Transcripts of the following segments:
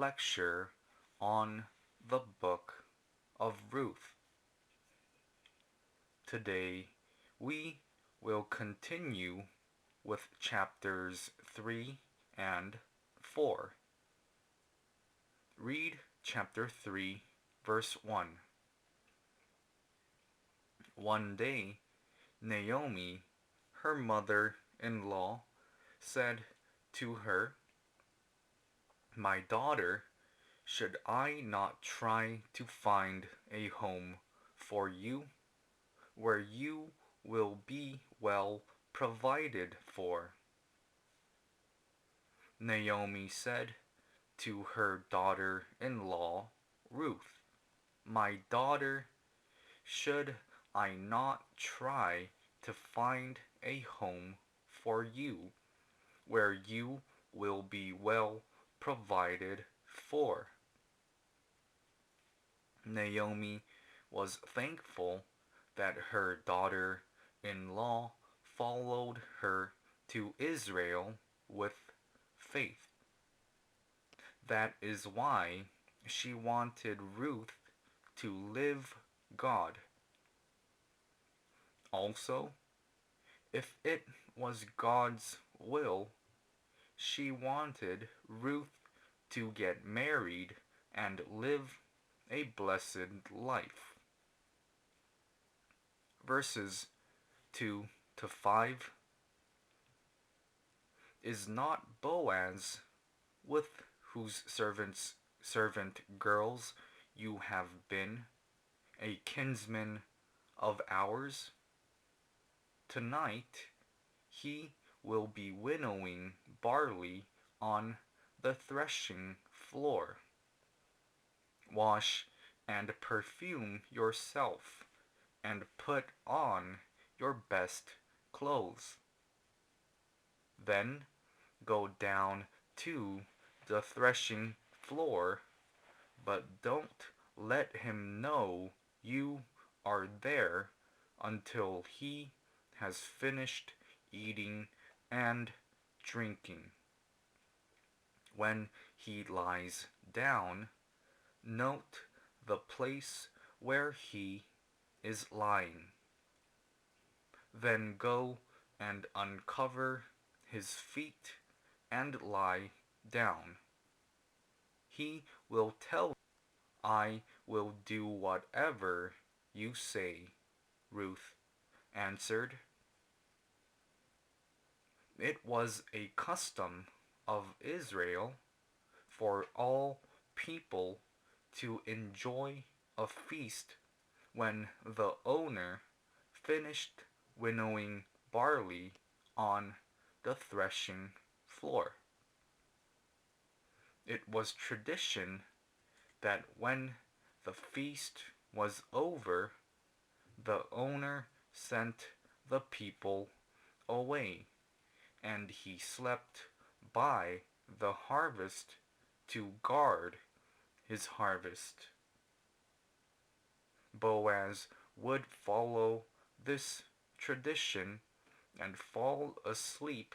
lecture on the book of Ruth. Today we will continue with chapters 3 and 4. Read chapter 3, verse 1. One day, Naomi, her mother-in-law, said to her, "My daughter, should I not try to find a home for you, where you will be well provided for?" Naomi said to her daughter-in-law, Ruth, "My daughter, should I not try to find a home for you, where you will be well provided for?" Naomi was thankful that her daughter-in-law followed her to Israel with faith. That is why she wanted Ruth to live God. Also, if it was God's will, she wanted Ruth to get married and live a blessed life. Verses 2 to 5. Is not Boaz, with whose servant girls you have been, a kinsman of ours? Tonight he will be winnowing barley on the threshing floor. Wash and perfume yourself, and put on your best clothes. Then go down to the threshing floor, but don't let him know you are there until he has finished eating and drinking. When he lies down, note the place where he is lying. Then go and uncover his feet and lie down. He will tell you, "I will do whatever you say," Ruth answered. It was a custom of Israel for all people to enjoy a feast when the owner finished winnowing barley on the threshing floor. It was tradition that when the feast was over, the owner sent the people away, and he slept by the harvest to guard his harvest. Boaz would follow this tradition and fall asleep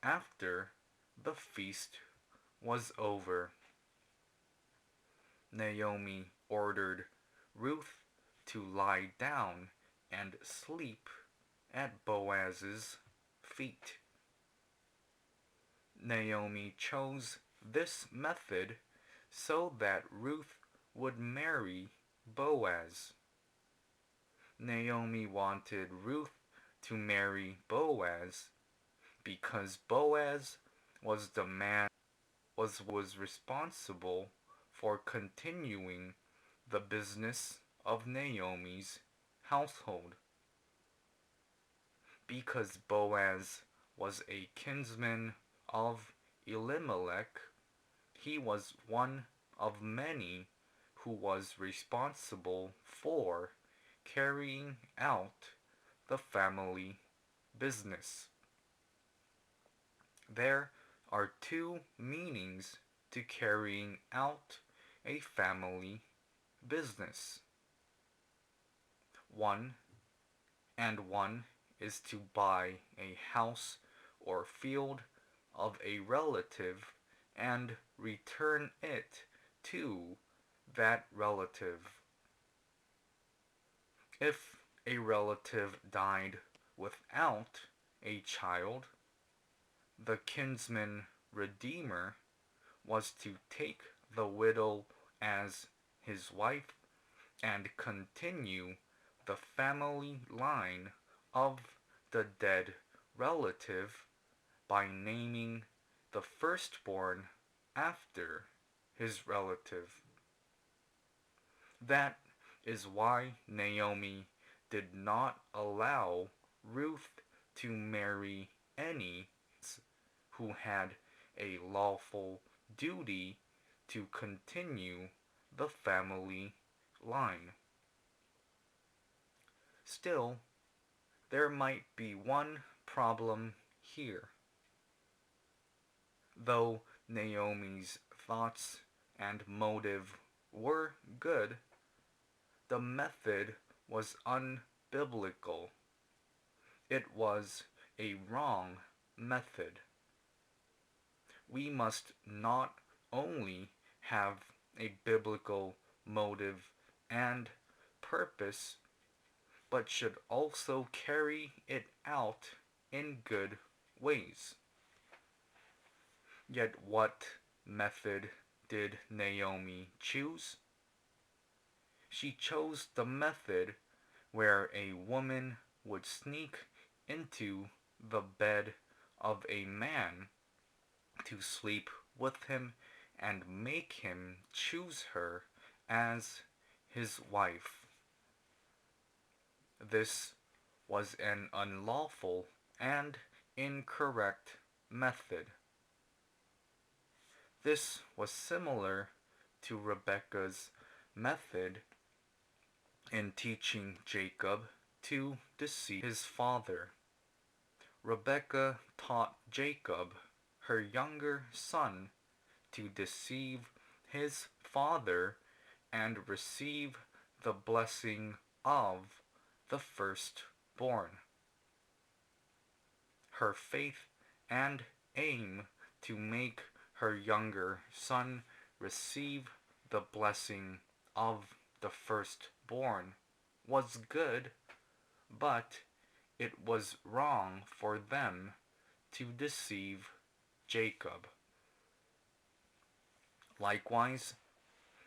after the feast was over. Naomi ordered Ruth to lie down and sleep at Boaz's feet. Naomi chose this method so that Ruth would marry Boaz. Naomi wanted Ruth to marry Boaz because Boaz was the man was responsible for continuing the business of Naomi's household. Because Boaz was a kinsman of Elimelech, he was one of many who was responsible for carrying out the family business. There are two meanings to carrying out a family business. One is to buy a house or field of a relative and return it to that relative. If a relative died without a child, the kinsman redeemer was to take the widow as his wife and continue the family line of the dead relative by naming the firstborn after his relative. That is why Naomi did not allow Ruth to marry any who had a lawful duty to continue the family line. Still, there might be one problem here. Though Naomi's thoughts and motive were good, the method was unbiblical. It was a wrong method. We must not only have a biblical motive and purpose, but should also carry it out in good ways. Yet what method did Naomi choose? She chose the method where a woman would sneak into the bed of a man to sleep with him and make him choose her as his wife. This was an unlawful and incorrect method. This was similar to Rebekah's method in teaching Jacob to deceive his father. Rebekah taught Jacob, her younger son, to deceive his father and receive the blessing of the firstborn. Her faith and aim to make her younger son receive the blessing of the firstborn was good, but it was wrong for them to deceive Jacob. Likewise,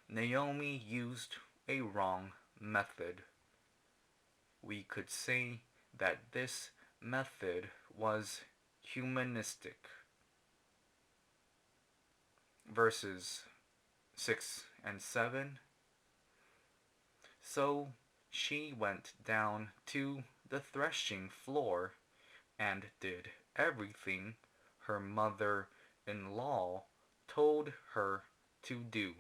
Naomi used a wrong method. We could say that this method was humanistic. Verses 6 and 7. So she went down to the threshing floor and did everything her mother-in-law told her to do.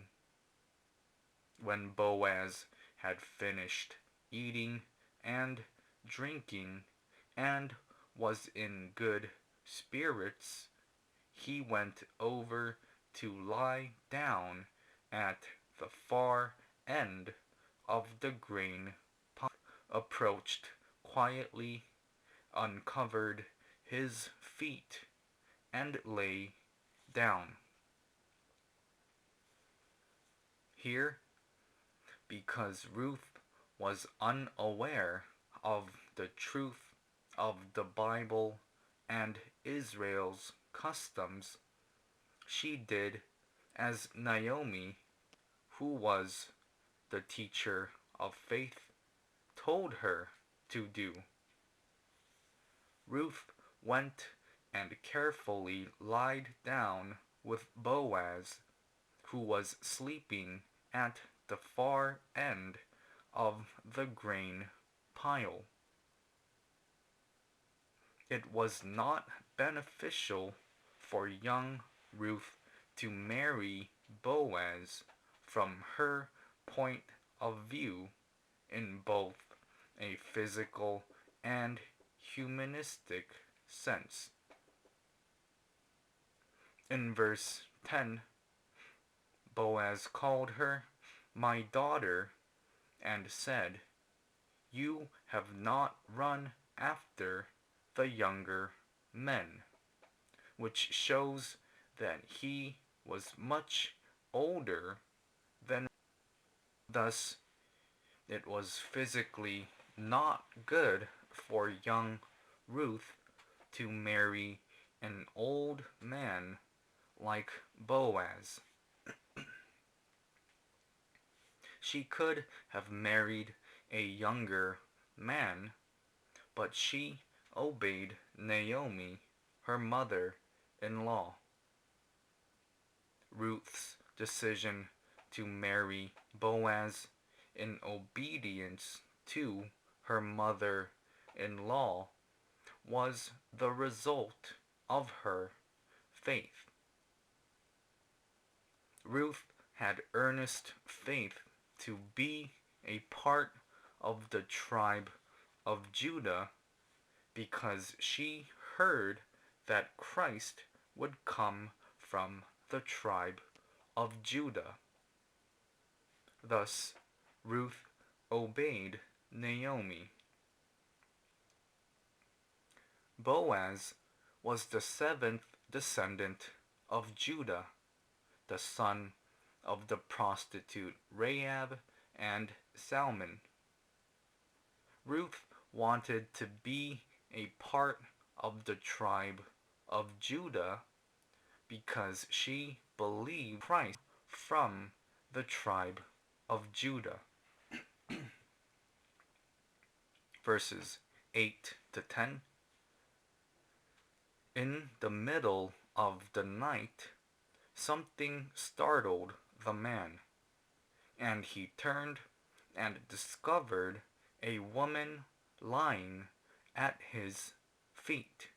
When Boaz had finished eating and drinking and was in good spirits, he went over to lie down at the far end of the grain pile, approached quietly, uncovered his feet, and lay down. Here, because Ruth was unaware of the truth of the Bible and Israel's customs, she did as Naomi, who was the teacher of faith, told her to do. Ruth went and carefully lied down with Boaz, who was sleeping at the far end of the grain pile. It was not beneficial for young Ruth to marry Boaz from her point of view in both a physical and humanistic sense. In verse 10, Boaz called her my daughter and said, "You have not run after the younger men," which shows that he was much older Thus, it was physically not good for young Ruth to marry an old man like Boaz. She could have married a younger man, but she obeyed Naomi, her mother-in-law. Ruth's decision to marry Boaz in obedience to her mother-in-law was the result of her faith. Ruth had earnest faith to be a part of the tribe of Judah because she heard that Christ would come from the tribe of Judah. Thus, Ruth obeyed Naomi. Boaz was the seventh descendant of Judah, the son of the prostitute Rahab and Salmon. Ruth wanted to be a part of the tribe of Judah because she believed Christ from the tribe of Judah. Verses 8 to 10. In the middle of the night, something startled the man, and he turned and discovered a woman lying at his feet.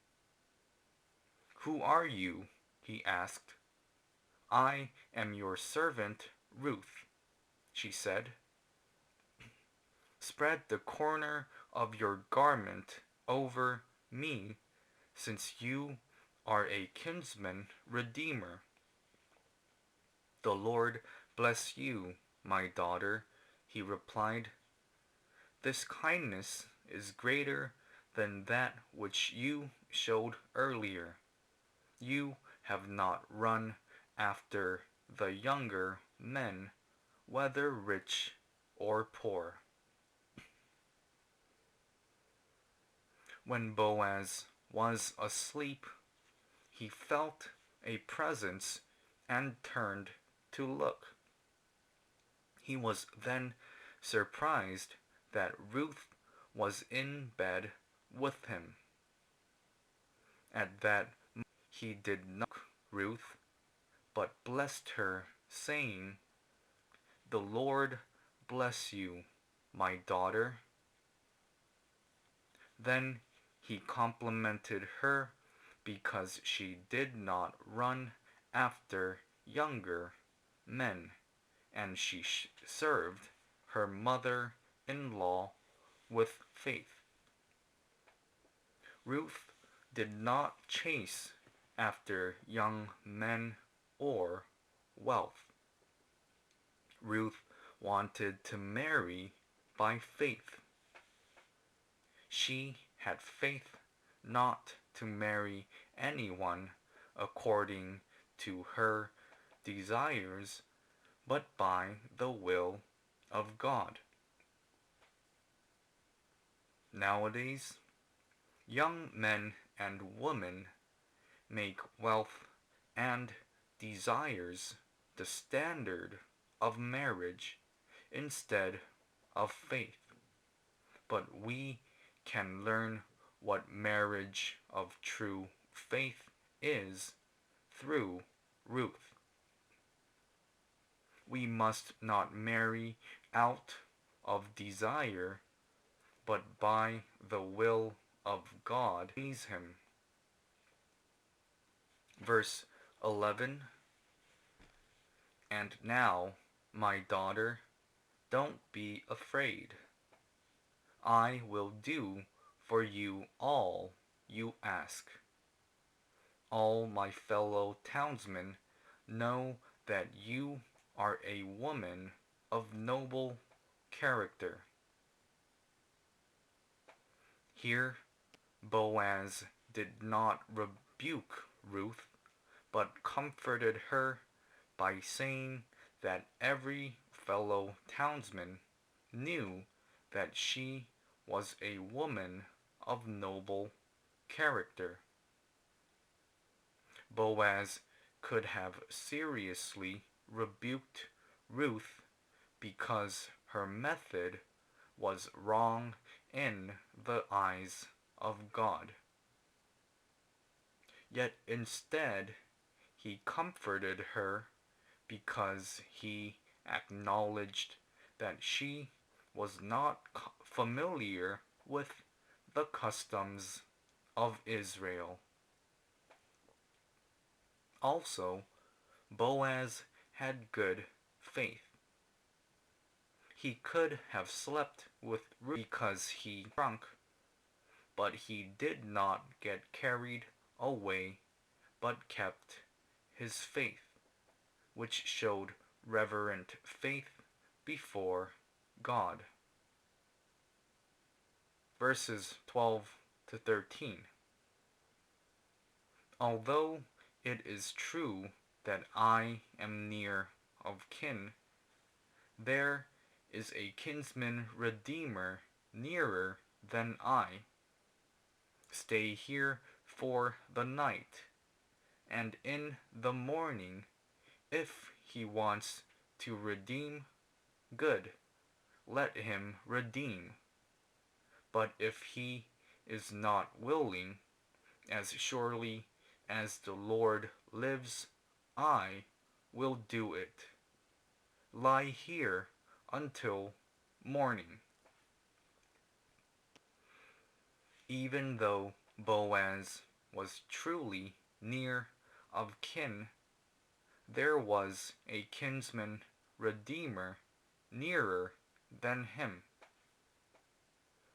"Who are you?" he asked. "I am your servant Ruth," she said. "Spread the corner of your garment over me, since you are a kinsman redeemer." "The Lord bless you, my daughter," he replied. "This kindness is greater than that which you showed earlier. You have not run after the younger men, whether rich or poor." When Boaz was asleep, he felt a presence and turned to look. He was then surprised that Ruth was in bed with him. At that moment he did not knock Ruth, but blessed her, saying, "The Lord bless you, my daughter." Then he complimented her because she did not run after younger men, and she served her mother-in-law with faith. Ruth did not chase after young men or wealth. Ruth wanted to marry by faith. She had faith not to marry anyone according to her desires, but by the will of God. Nowadays, young men and women make wealth and desires the standard of marriage instead of faith. But we can learn what marriage of true faith is through Ruth. We must not marry out of desire, but by the will of God, please him. Verse 11. "And now, my daughter, don't be afraid. I will do for you all you ask. All my fellow townsmen know that you are a woman of noble character." Here, Boaz did not rebuke Ruth, but comforted her by saying that every fellow townsmen knew that she was a woman of noble character. Boaz could have seriously rebuked Ruth because her method was wrong in the eyes of God. Yet instead, he comforted her because he acknowledged that she was not familiar with the customs of Israel. Also, Boaz had good faith. He could have slept with Ruth because he was drunk, but he did not get carried away, but kept his faith, which showed reverent faith before God. Verses 12 to 13. Although it is true that I am near of kin, there is a kinsman redeemer nearer than I. Stay here for the night, and in the morning, if he wants to redeem, good, let him redeem. But if he is not willing, as surely as the Lord lives, I will do it. Lie here until morning. Even though Boaz was truly near of kin, there was a kinsman redeemer nearer than him,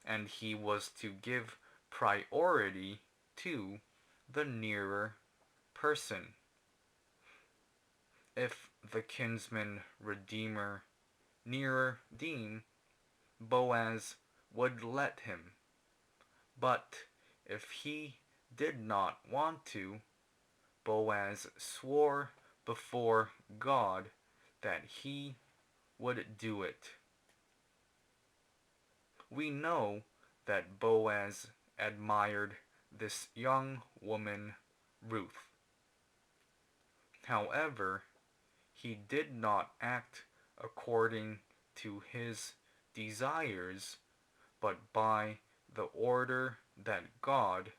and he was to give priority to the nearer person. If the kinsman redeemer nearer redeem, Boaz would let him. But if he did not want to, Boaz swore before God that he would do it. We know that Boaz admired this young woman, Ruth. However, he did not act according to his desires, but by the order that God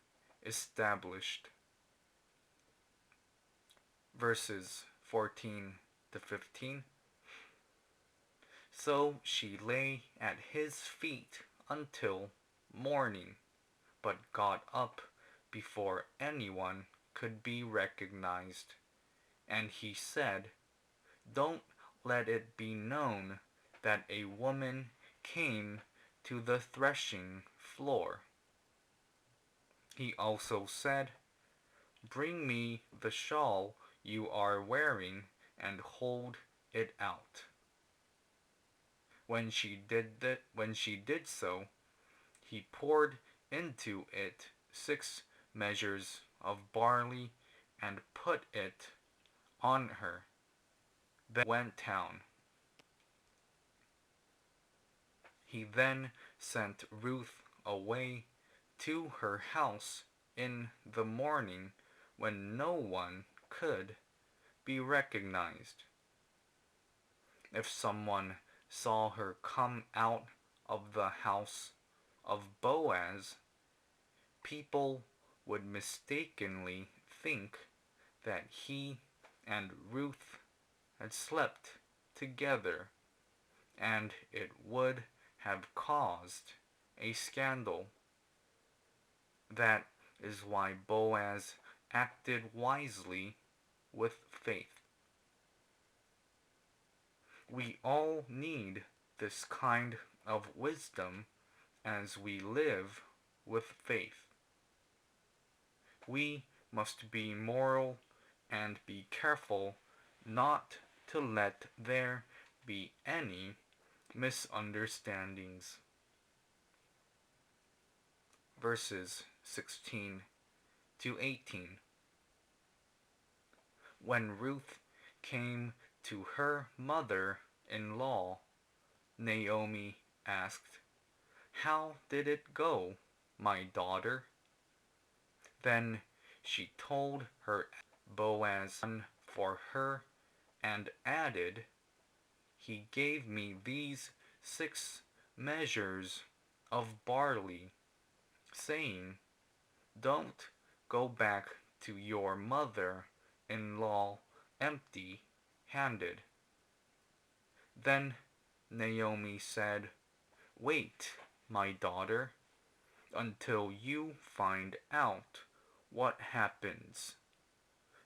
established. Verses 14 to 15. So she lay at his feet until morning, but got up before anyone could be recognized. And he said, "Don't let it be known that a woman came to the threshing floor." He also said, "Bring me the shawl you are wearing and hold it out." When she did so, he poured into it 6 measures of barley and put it on her. Then went down. He then sent Ruth away to her house in the morning when no one could be recognized. If someone saw her come out of the house of Boaz, people would mistakenly think that he and Ruth had slept together, and it would have caused a scandal. That is why Boaz acted wisely with faith. We all need this kind of wisdom as we live with faith. We must be moral and be careful not to let there be any misunderstandings. Verses 16 to 18. When Ruth came to her mother-in-law Naomi asked, "How did it go, my daughter?" Then she told her Boaz done for her and added, "He gave me these 6 measures of barley, saying, 'Don't go back to your mother-in-law empty-handed.'" Then Naomi said, "Wait, my daughter, until you find out what happens,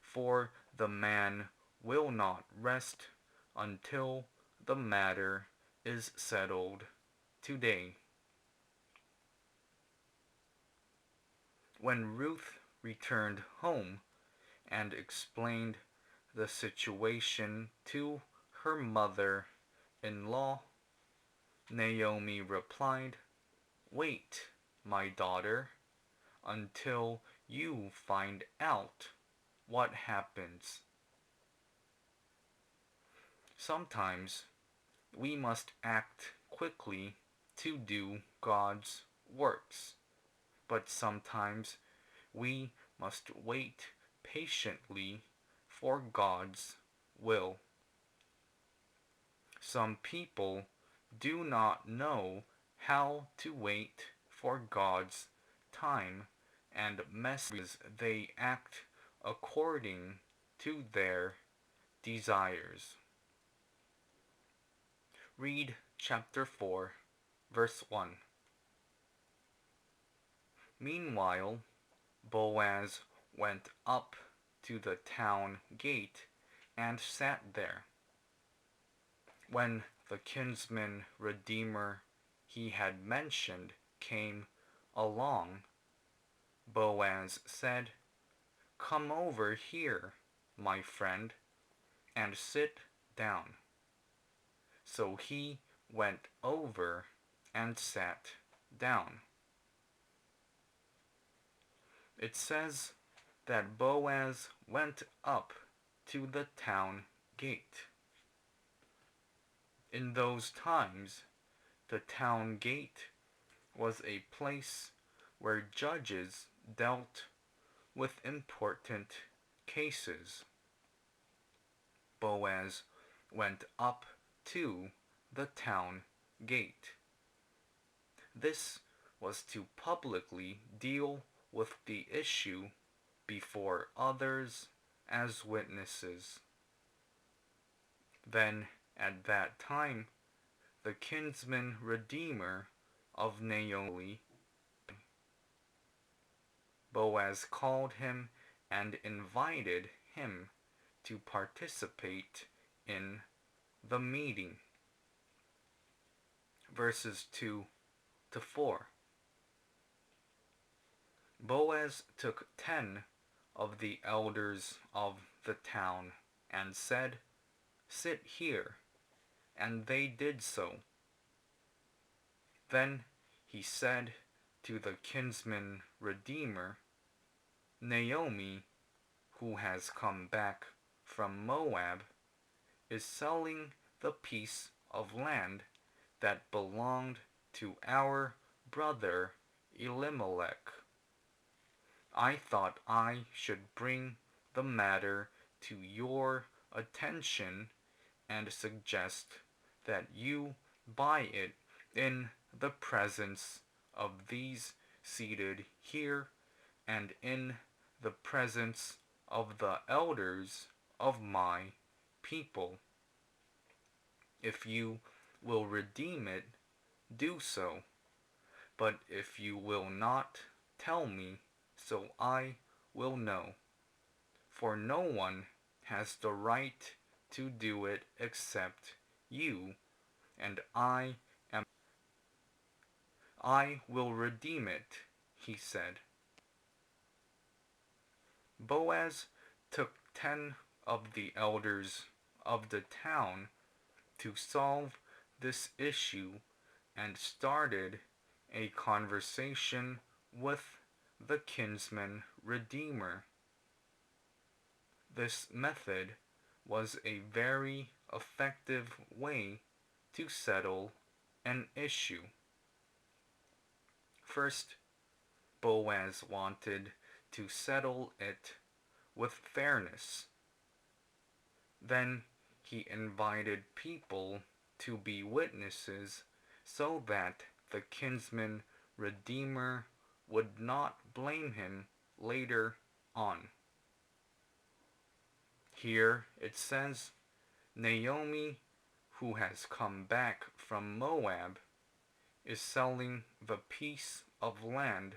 for the man will not rest until the matter is settled today." When Ruth returned home and explained the situation to her mother-in-law, Naomi replied, "Wait, my daughter, until you find out what happens." Sometimes we must act quickly to do God's works, but sometimes we must wait patiently for God's will. Some people do not know how to wait for God's time and messages. They act according to their desires. Read chapter 4, verse 1. Meanwhile, Boaz went up to the town gate and sat there. When the kinsman redeemer he had mentioned came along, Boaz said, "Come over here, my friend, and sit down." So he went over and sat down. It says that Boaz went up to the town gate. In those times, the town gate was a place where judges dealt with important cases. Boaz went up to the town gate. This was to publicly deal with the issue before others as witnesses. Then, at that time, the kinsman redeemer of Naomi, Boaz, called him and invited him to participate in the meeting. Verses 2 to 4. Boaz took 10 of the elders of the town and said, "Sit here," and they did so. Then he said to the kinsman redeemer, "Naomi, who has come back from Moab, is selling the piece of land that belonged to our brother Elimelech. I thought I should bring the matter to your attention and suggest that you buy it in the presence of these seated here and in the presence of the elders of my people. If you will redeem it, do so. But if you will not, tell me, so I will know. For no one has the right to do it except you, and I will redeem it," he said. Boaz took 10 of the elders of the town to solve this issue and started a conversation with the kinsman redeemer. This method was a very effective way to settle an issue. First, Boaz wanted to settle it with fairness. Then he invited people to be witnesses so that the kinsman redeemer would not blame him later on. Here it says, Naomi, who has come back from Moab, is selling the piece of land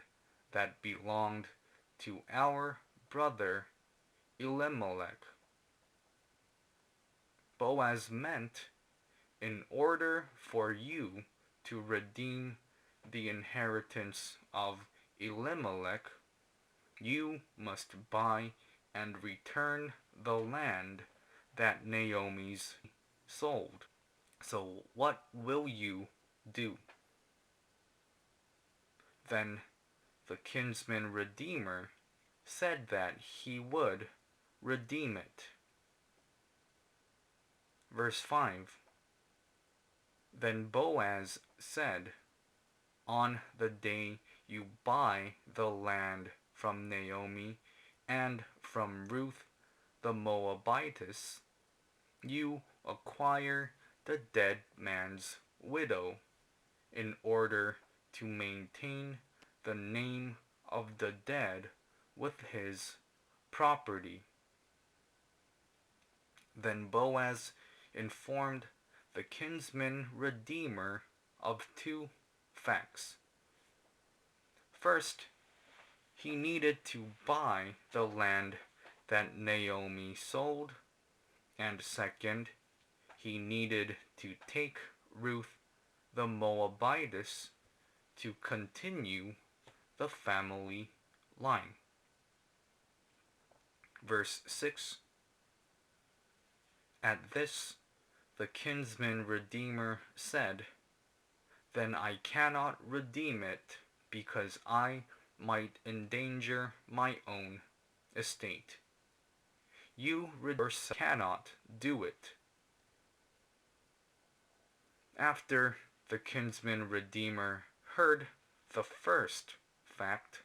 that belonged to our brother Elimelech. Boaz meant, in order for you to redeem the inheritance of Elimelech, you must buy and return the land that Naomi's sold. So what will you do? Then the kinsman redeemer said that he would redeem it. Verse 5. Then Boaz said, on the day you buy the land from Naomi and from Ruth the Moabitess, you acquire the dead man's widow in order to maintain the name of the dead with his property. Then Boaz informed the kinsman redeemer of two facts. First, he needed to buy the land that Naomi sold, and second, he needed to take Ruth the Moabitess to continue the family line. Verse 6. At this, the kinsman redeemer said, then I cannot redeem it, because I might endanger my own estate. You cannot do it. After the kinsman redeemer heard the first fact,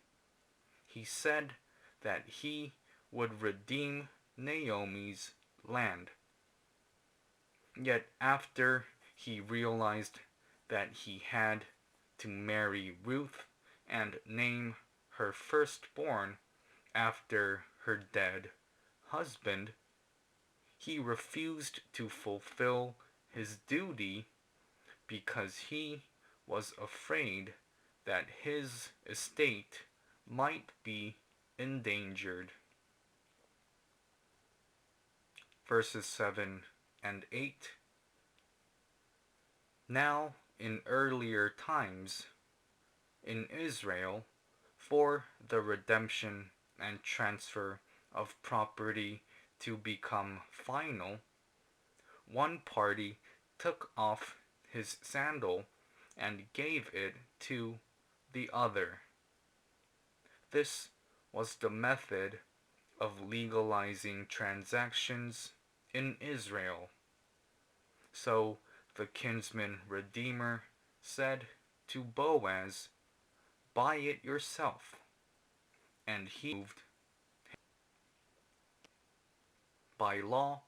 he said that he would redeem Naomi's land. Yet after he realized that he had to marry Ruth and name her firstborn after her dead husband, he refused to fulfill his duty because he was afraid that his estate might be endangered. Verses 7 and 8. Now, in earlier times, in Israel, for the redemption and transfer of property to become final, one party took off his sandal and gave it to the other. This was the method of legalizing transactions in Israel. So the kinsman redeemer said to Boaz, buy it yourself. And he moved. By law,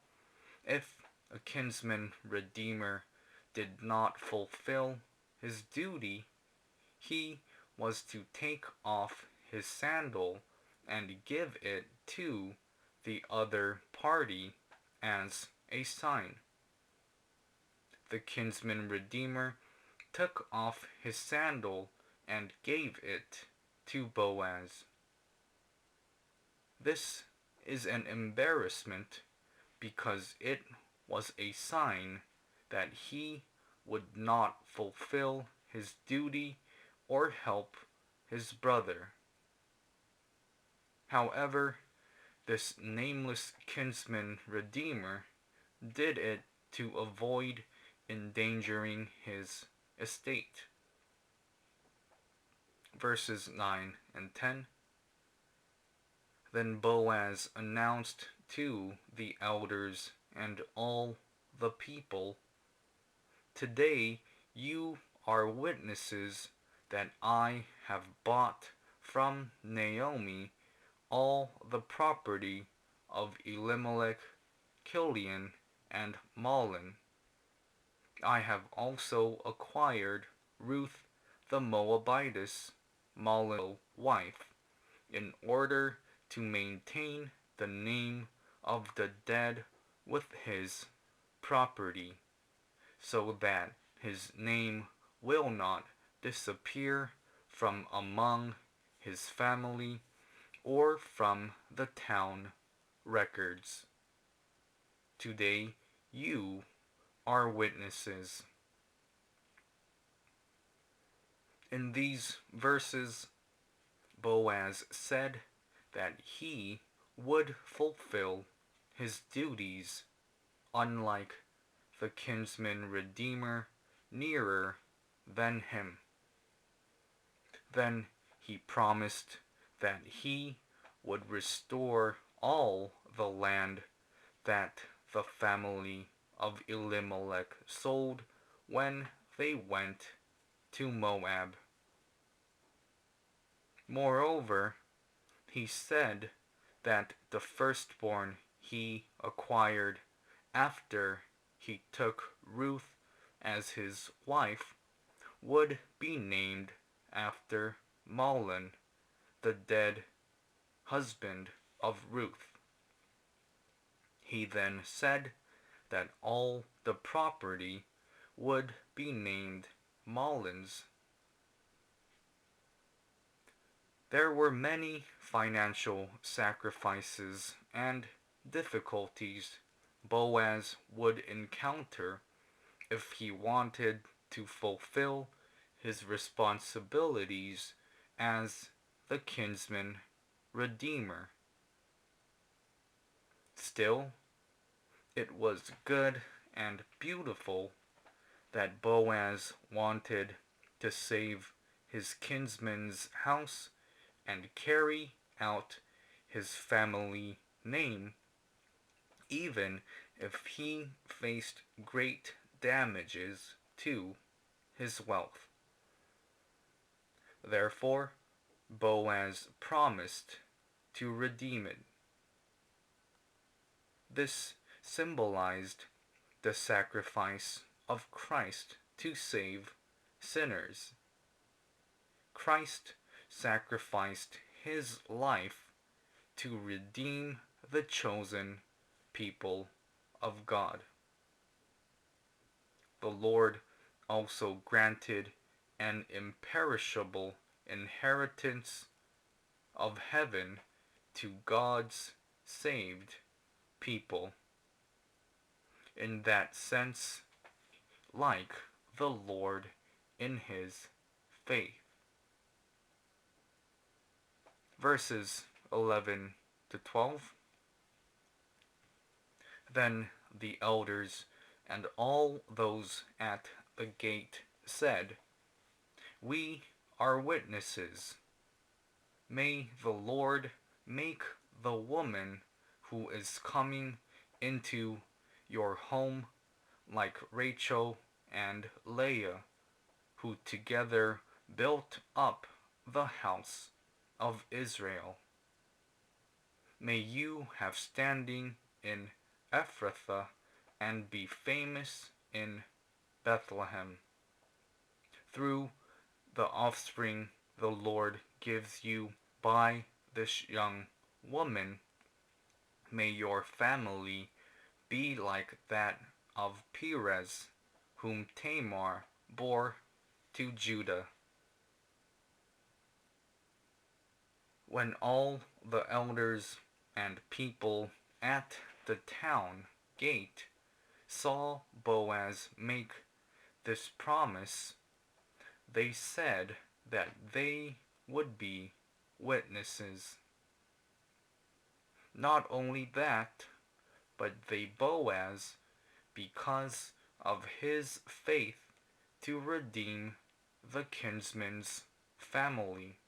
if a kinsman redeemer did not fulfill his duty, he was to take off his sandal and give it to the other party as a sign. The kinsman redeemer took off his sandal and gave it to Boaz. This is an embarrassment because it was a sign that he would not fulfill his duty or help his brother. However, this nameless kinsman redeemer did it to avoid endangering his estate. Verses 9 and 10. Then Boaz announced to the elders and all the people, today you are witnesses that I have bought from Naomi all the property of Elimelech, Kilion, and Mahlon. I have also acquired Ruth the Moabitess, Mahlon's wife, in order to maintain the name of the dead with his property, so that his name will not disappear from among his family or from the town records. Today you are witnesses. In these verses, Boaz said that he would fulfill his duties unlike the kinsman redeemer nearer than him. Then he promised that he would restore all the land that the family of Elimelech sold when they went to Moab. Moreover, he said that the firstborn he acquired after he took Ruth as his wife would be named after Mahlon, the dead husband of Ruth. He then said that all the property would be named Mahlon's. There were many financial sacrifices and difficulties Boaz would encounter if he wanted to fulfill his responsibilities as the kinsman redeemer. Still, it was good and beautiful that Boaz wanted to save his kinsman's house and carry out his family name, even if he faced great damages to his wealth. Therefore, Boaz promised to redeem it. This symbolized the sacrifice of Christ to save sinners. Christ sacrificed his life to redeem the chosen people of God. The Lord also granted an imperishable inheritance of heaven to God's saved people. In that sense, like the Lord in his faith. Verses 11 to 12. Then the elders and all those at the gate said, "We are witnesses. May the Lord make the woman who is coming into your home like Rachel and Leah, who together built up the house of Israel. May you have standing in Ephrathah and be famous in Bethlehem. Through the offspring the Lord gives you by this young woman, may your family be like that of Perez, whom Tamar bore to Judah." When all the elders and people at the town gate saw Boaz make this promise, they said that they would be witnesses. Not only that, but they Boaz, because of his faith to redeem the kinsman's family.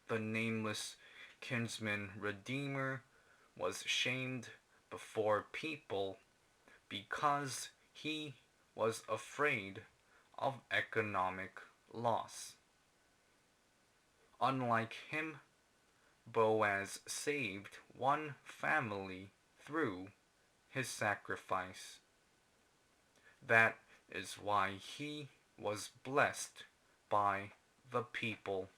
The nameless kinsman redeemer was shamed before people because he was afraid of economic loss. Unlike him, Boaz saved one family through his sacrifice. That is why he was blessed by the people.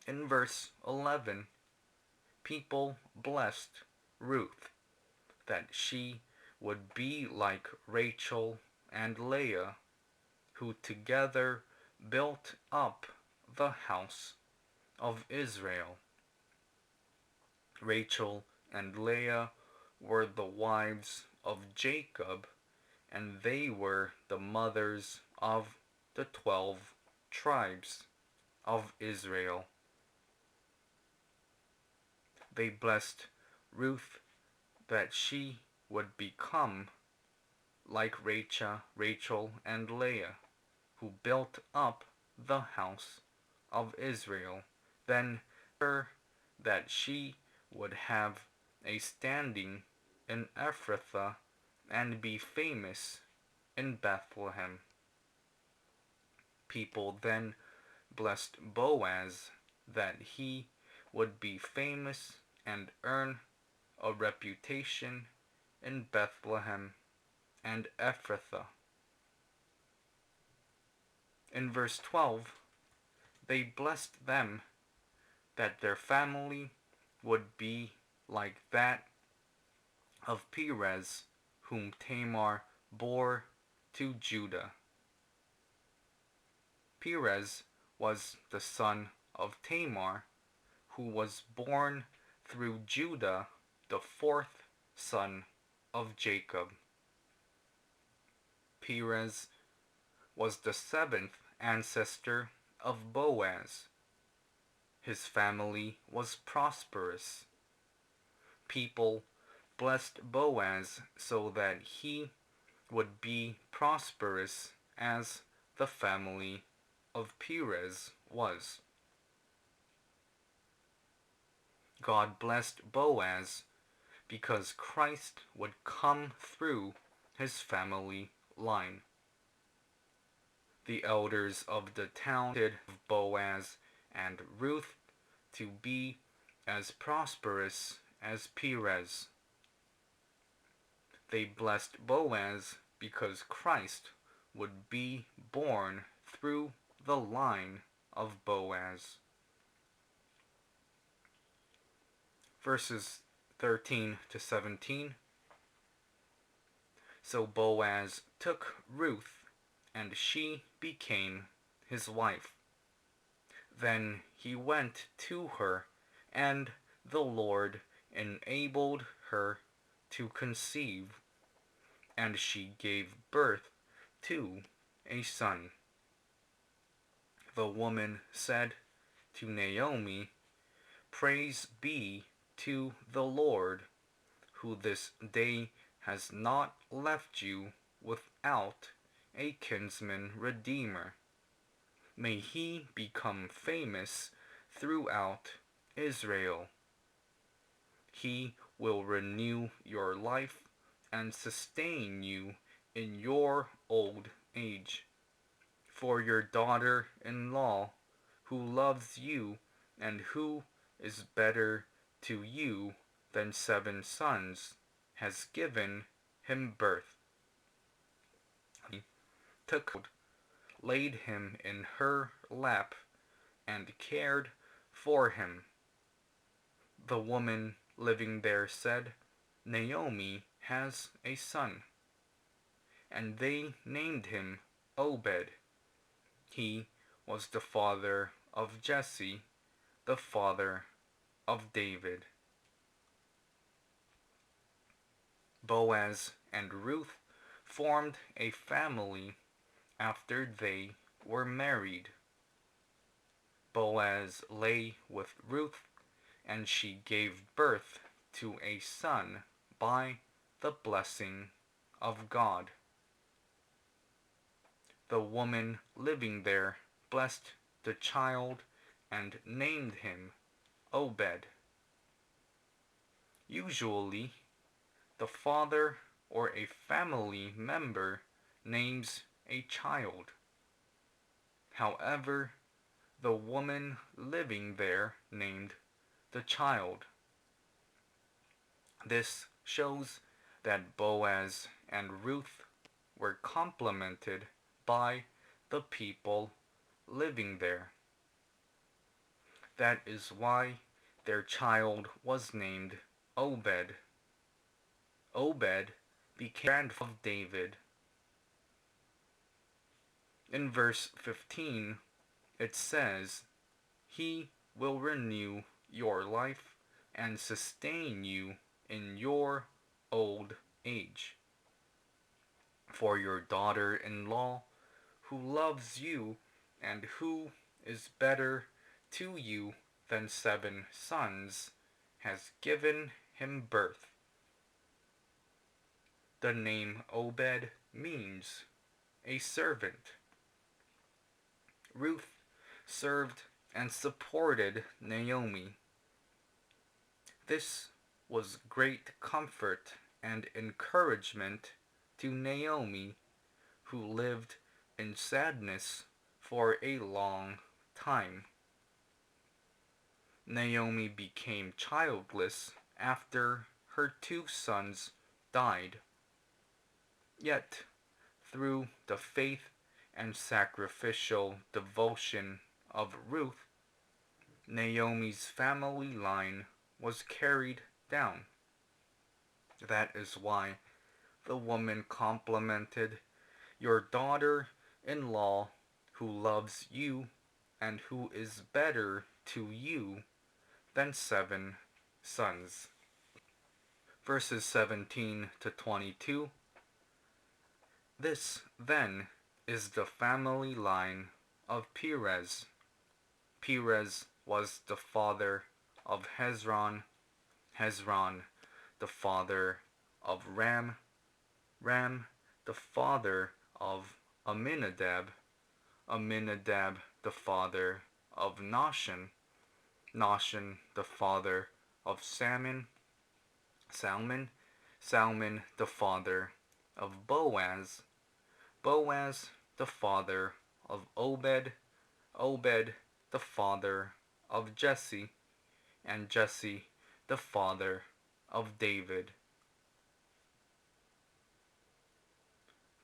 In verse 11, people blessed Ruth that she would be like Rachel and Leah, who together built up the house of Israel. Rachel and Leah were the wives of Jacob, and they were the mothers of the 12 tribes of Israel. They blessed Ruth that she would become like Rachel and Leah, who built up the house of Israel. Then her that she would have a standing in Ephrathah and be famous in Bethlehem. People then blessed Boaz that he would be famous and earn a reputation in Bethlehem and Ephrathah. In verse 12, they blessed them that their family would be like that of Perez, whom Tamar bore to Judah. Perez was the son of Tamar, who was born through Judah, the fourth son of Jacob. Perez was the seventh ancestor of Boaz. His family was prosperous. People blessed Boaz so that he would be prosperous as the family of Perez was. God blessed Boaz because Christ would come through his family line. The elders of the town did Boaz and Ruth to be as prosperous as Perez. They blessed Boaz because Christ would be born through the line of Boaz. Verses 13 to 17. So Boaz took Ruth, and she became his wife. Then he went to her, and the Lord enabled her to conceive, and she gave birth to a son. The woman said to Naomi, "Praise be to the Lord, who this day has not left you without a kinsman redeemer. May he become famous throughout Israel. He will renew your life and sustain you in your old age. For your daughter-in-law, who loves you and who is better to you than 7 sons, has given him birth." He took, laid him in her lap, and cared for him. The woman living there said, "Naomi has a son." And they named him Obed. He was the father of Jesse, the father of David. Boaz and Ruth formed a family after they were married. Boaz lay with Ruth, and she gave birth to a son by the blessing of God. The woman living there blessed the child and named him Obed. Usually, the father or a family member names a child. However, the woman living there named the child. This shows that Boaz and Ruth were complemented by the people living there. That is why their child was named Obed. Obed became grandfather of David. In verse 15, it says, "He will renew your life and sustain you in your old age. For your daughter-in-law, who loves you and who is better to you than 7 sons, has given him birth." The name Obed means a servant. Ruth served and supported Naomi. This was great comfort and encouragement to Naomi, who lived in sadness for a long time. Naomi became childless after her 2 sons died. Yet, through the faith and sacrificial devotion of Ruth, Naomi's family line was carried down. That is why the woman complimented, "Your daughter-in-law who loves you and who is better to you than 7 sons." Verses 17 to 22. This, then, is the family line of Perez. Perez was the father of Hezron, Hezron the father of Ram, Ram the father of Amminadab, Amminadab the father of Nahshon, Nahshon the father of Salmon, Salmon the father of Boaz, Boaz the father of Obed, Obed the father of Jesse, and Jesse the father of David.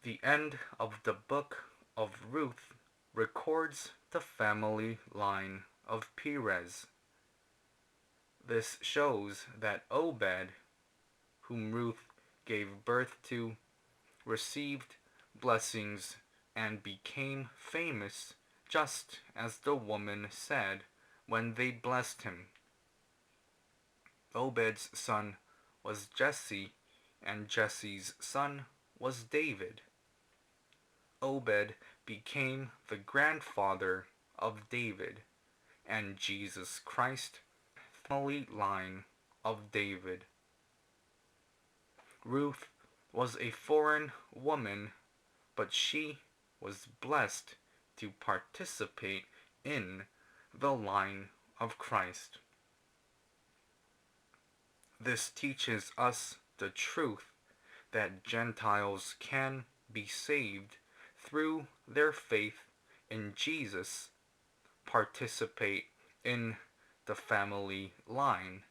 The end of the book of Ruth records the family line of Perez. This shows that Obed, whom Ruth gave birth to, received blessings and became famous, just as the woman said when they blessed him. Obed's son was Jesse, and Jesse's son was David. Obed became the grandfather of David, and Jesus Christ, family line of David. Ruth was a foreign woman, but she was blessed to participate in the line of Christ. This teaches us the truth that Gentiles can be saved through their faith in Jesus, participate in the family line,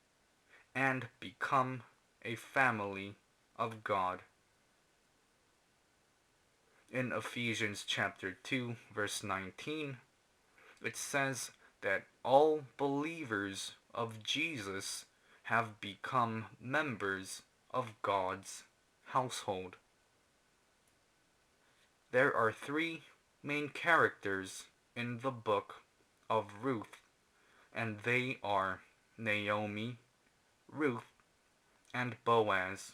and become a family of God. In Ephesians chapter 2, verse 19, it says that all believers of Jesus have become members of God's household. There are 3 main characters in the book of Ruth, and they are Naomi, Ruth, and Boaz.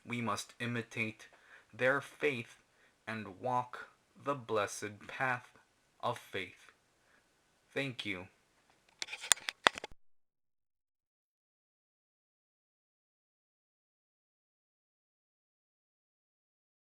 We must imitate their faith and walk the blessed path of faith. Thank you.